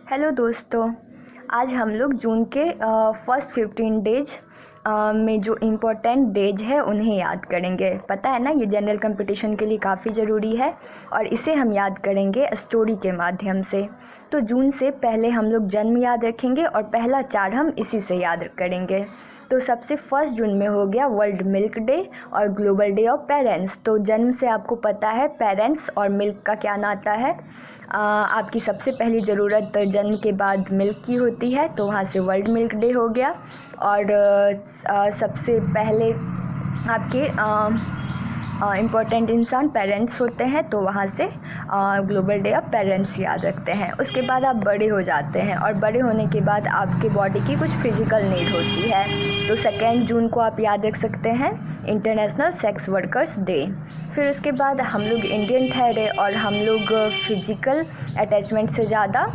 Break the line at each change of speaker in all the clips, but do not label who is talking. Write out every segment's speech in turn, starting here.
Hello दोस्तों, आज हम लोग जून के फर्स्ट 15 डेज में जो इम्पोर्टेंट डेज है उन्हें याद करेंगे। पता है ना, ये जनरल कंपटीशन के लिए काफ़ी ज़रूरी है और इसे हम याद करेंगे स्टोरी के माध्यम से। तो जून से पहले हम लोग जन्म याद रखेंगे और पहला 4 हम इसी से याद करेंगे। तो सबसे फर्स्ट जून में हो गया वर्ल्ड मिल्क डे और ग्लोबल डे ऑफ पेरेंट्स। तो जन्म से आपको पता है पेरेंट्स और मिल्क का क्या नाता है। आपकी सबसे पहली ज़रूरत जन्म के बाद मिल्क की होती है, तो वहाँ से वर्ल्ड मिल्क डे हो गया। और सबसे पहले आपके इम्पोर्टेंट इंसान पेरेंट्स होते हैं, तो वहाँ से ग्लोबल डे ऑफ पेरेंट्स याद रखते हैं। उसके बाद आप बड़े हो जाते हैं और बड़े होने के बाद आपके बॉडी की कुछ फिजिकल नीड होती है, तो 2 जून को आप याद रख सकते हैं इंटरनेशनल सेक्स वर्कर्स डे। फिर उसके बाद हम लोग इंडियन ठहरे और हम लोग फिजिकल अटैचमेंट से ज़्यादा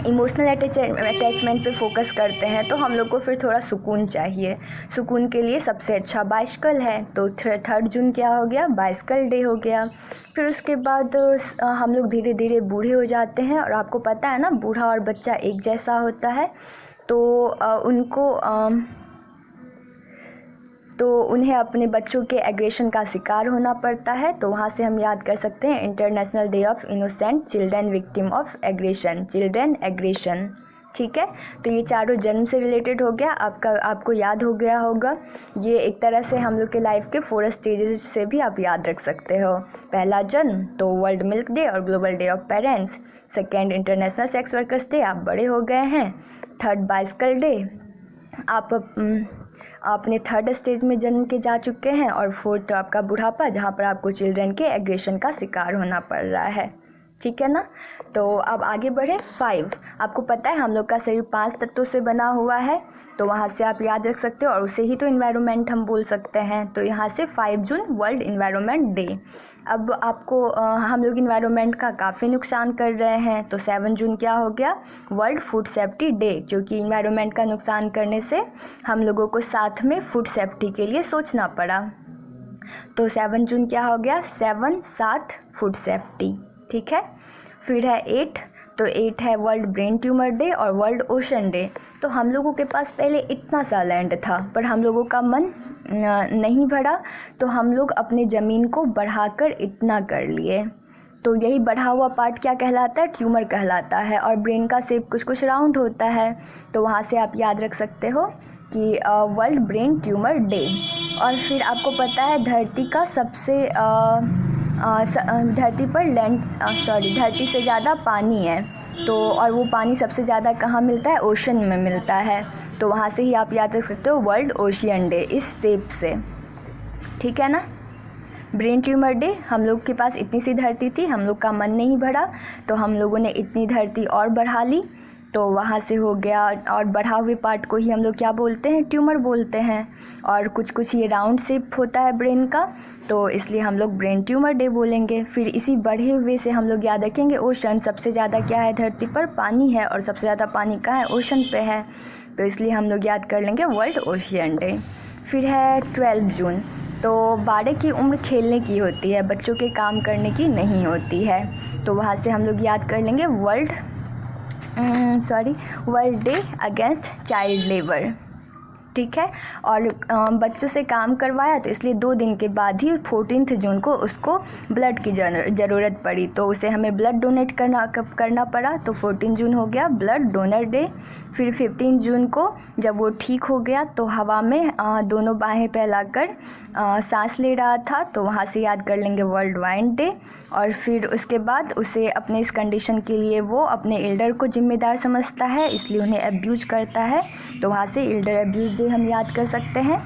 इमोशनल अटैचमेंट पे फोकस करते हैं, तो हम लोग को फिर थोड़ा सुकून चाहिए। सुकून के लिए सबसे अच्छा बाइसिकल है, तो 3 जून क्या हो गया, बाइसिकल डे हो गया। फिर उसके बाद हम लोग धीरे धीरे बूढ़े हो जाते हैं और आपको पता है ना, बूढ़ा और बच्चा एक जैसा होता है, तो उन्हें अपने बच्चों के एग्रेशन का शिकार होना पड़ता है, तो वहाँ से हम याद कर सकते हैं international day of innocent children victim of aggression, children aggression. ठीक है, तो ये चारों जन्म से रिलेटेड हो गया। आपको याद हो गया होगा। ये एक तरह से हम लोग के लाइफ के 4 स्टेजेस से भी आप याद रख सकते हो। पहला जन्म तो वर्ल्ड मिल्क डे और global day of parents. 2 international sex workers day, आप बड़े हो गए हैं। 3 बाइसिकल डे, आप अपने 3rd स्टेज में जन्म के जा चुके हैं। और 4th आपका बुढ़ापा, जहाँ पर आपको चिल्ड्रन के एग्रेशन का शिकार होना पड़ रहा है। ठीक है ना, तो अब आगे बढ़े। 5, आपको पता है हम लोग का शरीर 5 तत्वों से बना हुआ है, तो वहाँ से आप याद रख सकते हो और उसे ही तो इन्वायरमेंट हम बोल सकते हैं। तो यहाँ से 5 जून वर्ल्ड इन्वायरमेंट डे। अब आपको हम लोग इन्वायरमेंट का काफ़ी नुकसान कर रहे हैं, तो 7 जून क्या हो गया, वर्ल्ड फूड सेफ्टी डे। क्योंकि इन्वायरमेंट का नुकसान करने से हम लोगों को साथ में फूड सेफ्टी के लिए सोचना पड़ा, तो 7 जून क्या हो गया, 7 फूड सेफ्टी। ठीक है, फिर है 8, तो 8 है वर्ल्ड ब्रेन ट्यूमर डे और वर्ल्ड ओशन डे। तो हम लोगों के पास पहले इतना सा लैंड था, पर हम लोगों का मन नहीं भरा, तो हम लोग अपने ज़मीन को बढ़ाकर इतना कर लिए। तो यही बढ़ा हुआ पार्ट क्या कहलाता है, ट्यूमर कहलाता है। और ब्रेन का शेप कुछ राउंड होता है, तो वहाँ से आप याद रख सकते हो कि वर्ल्ड ब्रेन ट्यूमर डे। और फिर आपको पता है धरती का सबसे धरती पर धरती से ज़्यादा पानी है, तो और वो पानी सबसे ज़्यादा कहाँ मिलता है, ओशन में मिलता है। तो वहाँ से ही आप याद रख सकते हो वर्ल्ड ओशियन डे, इस शेप से। ठीक है ना, ब्रेन ट्यूमर डे, हम लोग के पास इतनी सी धरती थी, हम लोग का मन नहीं भरा, तो हम लोगों ने इतनी धरती और बढ़ा ली, तो वहाँ से हो गया। और बढ़ा हुए पार्ट को ही हम लोग क्या बोलते हैं, ट्यूमर बोलते हैं। और कुछ ये राउंड शेप होता है ब्रेन का, तो इसलिए हम लोग ब्रेन ट्यूमर डे बोलेंगे। फिर इसी बढ़े हुए से हम लोग याद रखेंगे ओशन, सबसे ज़्यादा क्या है धरती पर, पानी है, और सबसे ज़्यादा पानी कहाँ है, ओशन पे है, तो इसलिए हम लोग याद कर लेंगे वर्ल्ड ओशियन डे। फिर है 12 जून, तो 12 की उम्र खेलने की होती है, बच्चों के काम करने की नहीं होती है, तो वहाँ से हम लोग याद कर लेंगे world day against child labour. ठीक है, और बच्चों से काम करवाया, तो इसलिए 2 दिन के बाद ही 14 जून को उसको ब्लड की ज़रूरत पड़ी, तो उसे हमें ब्लड डोनेट करना पड़ा, तो 14 जून हो गया ब्लड डोनर डे। फिर 15 जून को जब वो ठीक हो गया, तो हवा में दोनों बाहें फैलाकर सांस ले रहा था, तो वहाँ से याद कर लेंगे वर्ल्ड वाइन डे। और फिर उसके बाद उसे अपने इस कंडीशन के लिए वो अपने एल्डर को जिम्मेदार समझता है, इसलिए उन्हें अब्यूज़ करता है, तो वहाँ से एल्डर अब्यूज़ डे हम याद कर सकते हैं।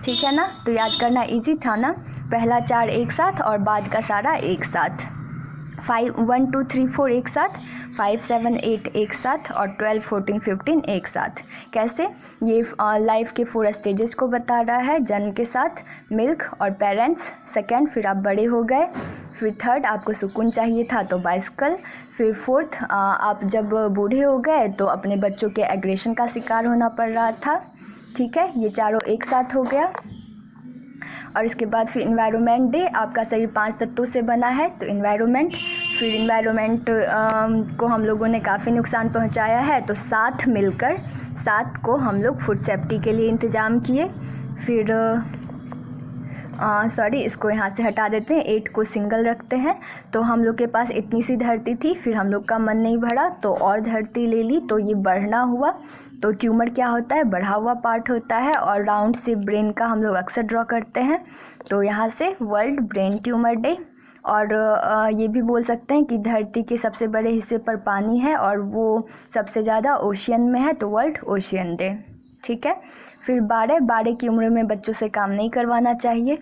ठीक है ना, तो याद करना इजी था ना, पहला 4 एक साथ और बाद का सारा एक साथ, 1 2 3 4 एक साथ, 5 7 8 एक साथ, और 12 14 15 एक साथ। कैसे, ये लाइफ के 4 स्टेजेस को बता रहा है, जन्म के साथ मिल्क और पेरेंट्स, 2 फिर आप बड़े हो गए, फिर 3 आपको सुकून चाहिए था, तो बाइसिकल, फिर 4 आप जब बूढ़े हो गए तो अपने बच्चों के एग्रेशन का शिकार होना पड़ रहा था। ठीक है, ये चारों एक साथ हो गया। और इसके बाद फिर इन्वायरमेंट डे, आपका शरीर 5 तत्वों से बना है, तो इन्वायरमेंट फिर इन्वायरमेंट को हम लोगों ने काफ़ी नुकसान पहुंचाया है, तो साथ मिलकर 7 को हम लोग फूड सेफ्टी के लिए इंतज़ाम किए। फिर सॉरी, इसको यहाँ से हटा देते हैं, 8 को सिंगल रखते हैं। तो हम लोग के पास इतनी सी धरती थी, फिर हम लोग का मन नहीं भरा तो और धरती ले ली, तो ये बढ़ना हुआ। तो ट्यूमर क्या होता है, बढ़ा हुआ पार्ट होता है, और राउंड से ब्रेन का हम लोग अक्सर ड्रॉ करते हैं। तो यहाँ से वर्ल्ड ब्रेन ट्यूमर डे। और ये भी बोल सकते हैं कि धरती के सबसे बड़े हिस्से पर पानी है और वो सबसे ज़्यादा ओशियन में है, तो वर्ल्ड ओशियन डे। ठीक है। फिर 12 की उम्र में बच्चों से काम नहीं करवाना चाहिए,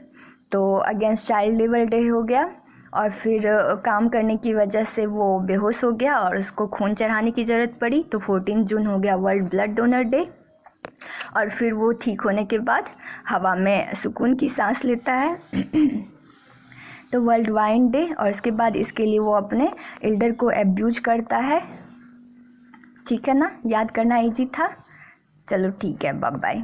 तो अगेंस्ट चाइल्ड लेबर डे हो गया। और फिर काम करने की वजह से वो बेहोश हो गया और उसको खून चढ़ाने की ज़रूरत पड़ी, तो 14 जून हो गया वर्ल्ड ब्लड डोनर डे। और फिर वो ठीक होने के बाद हवा में सुकून की सांस लेता है तो वर्ल्ड वाइन डे। और इसके बाद इसके लिए वो अपने एल्डर को एब्यूज करता है। ठीक है ना, याद करना इजी था। चलो ठीक है, बाय बाय।